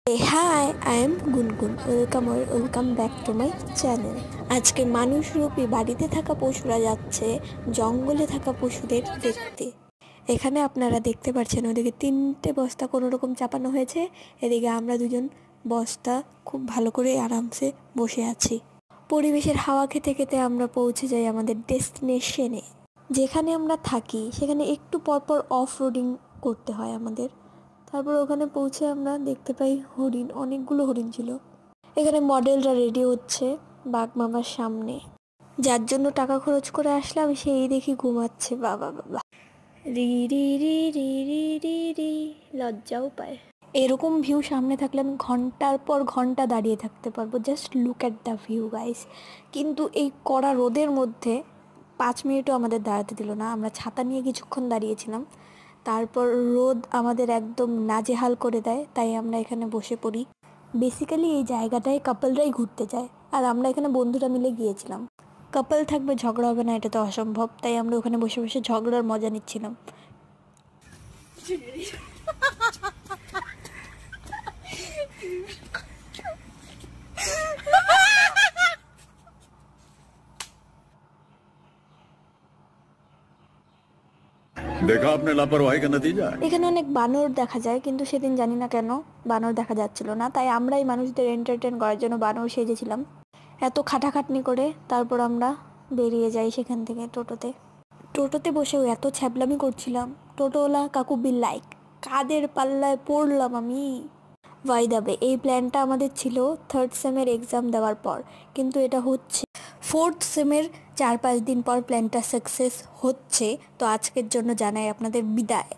High, I am গুনগুন। Welcome back to my channel. আজকে মানুষরূপী বাড়িতে থাকা পশুরা যাচ্ছে জঙ্গলে থাকা পশুদের দেখতে। এখানে আপনারা দেখতে পাচ্ছেন ওদিকে 3টে বস্তা কোনো রকম চাপানো হয়েছে, এদিকে আমরা দুজন বস্তা খুব ভালো করে আরামসে বসে আছি। পরিবেশের হাওয়া খেতে খেতে আমরা পৌঁছে যাই আমাদের ডেস্টিনেশনে। যেখানে আমরা থাকি সেখানে একটু পরপর অফ রোডিং করতে হয় আমাদের। তারপর ওখানে পৌঁছে আমরা দেখতে পাই হরিণ, অনেকগুলো হরিণ ছিল। এখানে মডেলরা রেডি হচ্ছে বাঘ মামার সামনে। যার জন্য টাকা খরচ করে আসলাম সেই দেখি ঘুমাচ্ছে। বাবা বাবা, রি রি রি রি রি রি রি, লজ্জাও পায়। এরকম ভিউ সামনে থাকলে আমি ঘন্টার পর ঘন্টা দাঁড়িয়ে থাকতে পারবো। Just look at the view guys. কিন্তু এই কড়া রোদের মধ্যে 5 মিনিটও আমাদের দাঁড়াতে দিল না। আমরা ছাতা নিয়ে কিছুক্ষণ দাঁড়িয়েছিলাম, তারপর রোদ আমাদের একদম নাজেহাল করে দেয়, তাই আমরা এখানে বসে পড়ি। বেসিক্যালি এই জায়গাটায় কাপলরাই ঘুরতে যায়, আর আমরা এখানে বন্ধুরা মিলে গিয়েছিলাম। কাপল থাকবে ঝগড়া হবে না, এটা তো অসম্ভব, তাই আমরা ওখানে বসে বসে ঝগড়ার মজা নিচ্ছিলাম। देखा आपने लापरवाही का नतीजा। এখানে অনেক বানর দেখা যায়, কিন্তু সেদিন জানি না কেন বানর দেখা যাচ্ছিল না, তাই আমরাই মানুষদের এন্টারটেন করার জন্য বানর সেজেছিলাম। এত খাটাখাটনি করে তারপর আমরা বেরিয়ে যাই সেখান থেকে টোটোতে বসেও এত ছ্যাবলামি করছিলাম। টোটোওয়ালা কাকু বিল লাইক, কাদের পাল্লায় পড়লাম আমি। বাই দ্য ওয়ে, এই প্ল্যানটা আমাদের ছিল 3rd সেমের এক্সাম দেওয়ার পর, কিন্তু এটা হচ্ছে 4th সেমের 4-5 দিন পর। প্ল্যানটা সাকসেস হচ্ছে, তো আজকের জন্য জানাই আপনাদের বিদায়।